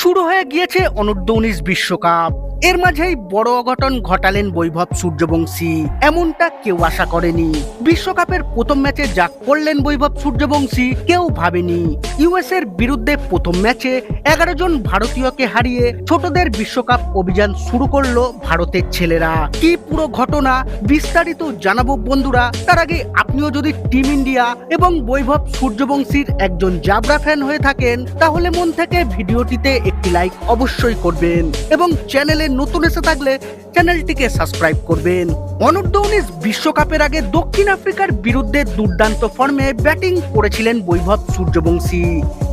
শুরু হয়ে গিয়েছে অনূর্ধ্ব-19 বিশ্বকাপ। এর মাঝেই বড় অঘটন ঘটালেন বৈভব সূর্যবংশী। এমনটা কেউ আশা করেনি। বিশ্বকাপের প্রথম ম্যাচে যা করলেন বৈভব সূর্যবংশী কেউ ভাবেনি। ইউএস এর বিরুদ্ধে প্রথম ম্যাচে 11 জন ভারতীয়কে হারিয়ে ছোটদের বিশ্বকাপ অভিযান শুরু করলো ভারতের ছেলেরা। কি পুরো ঘটনা বিস্তারিত জানাবো বন্ধুরা। তার আগে আপনিও যদি টিম ইন্ডিয়া এবং বৈভব সূর্যবংশীর একজন জাবরা ফ্যান হয়ে থাকেন তাহলে মন থেকে ভিডিওটিতে একটি লাইক অবশ্যই করবেন এবং চ্যানেলে নতুন এসে থাকলে চ্যানেলটিকে সাবস্ক্রাইব করবেন। অনূর্ধ্ব-19 বিশ্বকাপের আগে দক্ষিণ আফ্রিকার বিরুদ্ধে দুর্দান্ত ফর্মে ব্যাটিং করেছিলেন বৈভব সূর্যবংশী।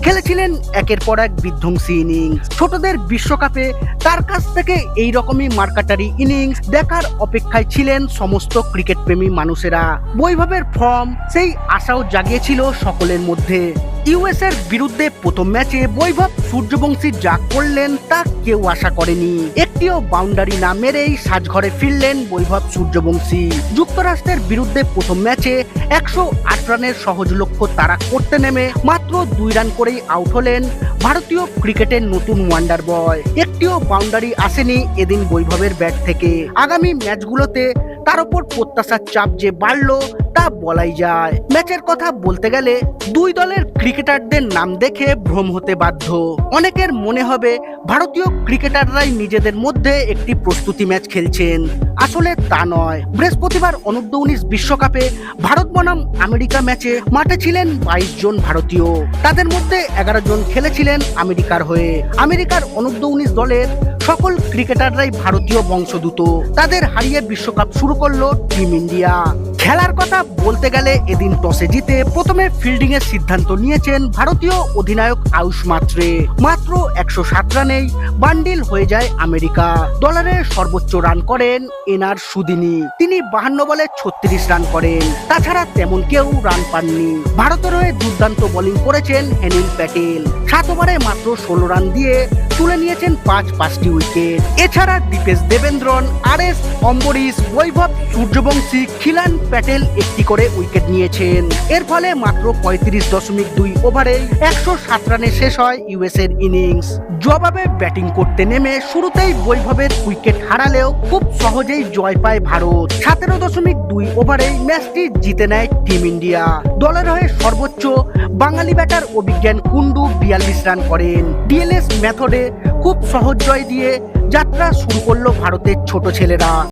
খেলেছিলেন একের পর এক বিধ্বংসী ইনিংস। ছোটদের বিশ্বকাপে তার কাছ থেকে এই রকমই মার্কাটারি ইনিংস দেখার অপেক্ষায় ছিলেন সমস্ত ক্রিকেট প্রেমী মানুষেরা। বৈভবের ফর্ম সেই আশাও জাগিয়েছিল সকলের মধ্যে। ইউএস এর বিরুদ্ধে প্রথম ম্যাচে বৈভব সূর্যবংশী যা করলেন তা কেউ আশা করেনি। একটিও বাউন্ডারি না মেরেই সাজঘরে ফিরলেন বৈভব সূর্যবংশী। যুক্তরাষ্ট্রের বিরুদ্ধে প্রথম ম্যাচে 108 রানের সহজ লক্ষ্য তারা করতে নেমে মাত্র 2 রান করেই আউট হলেন ভারতীয় ক্রিকেটের নতুন ওয়ান্ডার বয়। একটিও বাউন্ডারি আসেনি এদিন বৈভবের ব্যাট থেকে। আগামী ম্যাচগুলোতে তার উপর প্রত্যাশার চাপ যে বাড়লো তা বলাই যায়। ম্যাচের কথা বলতে গেলে দুই দলের ক্রিকেটারদের নাম দেখে ভ্রম হতে বাধ্য। অনেকের মনে হবে ভারতীয় ক্রিকেটাররাই নিজেদের মধ্যে একটি প্রস্তুতি ম্যাচ খেলছেন। আসলে তা নয়। বৃহস্পতিবার অনূর্ধ্ব-19 বিশ্বকাপে ভারত বনাম আমেরিকা ম্যাচে মাঠে ছিলেন 22 জন ভারতীয়। তাদের মধ্যে 11 জন খেলেছিলেন আমেরিকার হয়ে। আমেরিকার অনূর্ধ্ব-19 দলের সকল ক্রিকেটাররাই ভারতীয় বংশোদ্ভূত। তাদের হারিয়ে বিশ্বকাপ শুরু করলো টিম ইন্ডিয়া। খেলার কথা বলতে গেলে এদিন টসে জিতে প্রথমে ফিল্ডিং এর সিদ্ধান্ত নিয়েছেন ভারতীয় অধিনায়ক আয়ুষ মাত্রে। মাত্র 107 রানেই বান্ডিল হয়ে যায় আমেরিকা। দলের সর্বোচ্চ রান করেন এনআর সুদিনী। তিনি 52 বলে 36 রান করেন। তাছাড়া তেমন কেউ রান পাননি। ভারতের হয়ে দুর্দান্ত বোলিং করেছেন হেনিল প্যাটেল। 7 ওভারে মাত্র 16 রান দিয়ে তুলে নিয়েছেন 5টি উইকেট। এছাড়া দীপেশ দেবেন্দ্রন, আরএস অম্বরীশ, বৈভব সূর্যবংশী, খিলান প্যাটেল একটি করে উইকেট নিয়েছেন। এর ফলে মাত্র 35.2 ওভারে 107 রানে শেষ হয় ইউএস এর ইনিংস। জবাবে ব্যাটিং করতে নেমে শুরুতেই বৈভবের উইকেট হারালেও খুব সহজেই জয় পায় ভারত। 17.2 ওভারে ম্যাচটি জিতে নেয় টিম ইন্ডিয়া। দলের হয়ে সর্বোচ্চ বাঙালি ব্যাটার অভিজ্ঞান কুন্ডু 42 রান করেন। ডিএলএস মেথডে খুব সহজ জয় দিয়ে যাত্রা শুরু করলো ভারতের ছোট ছেলেরা।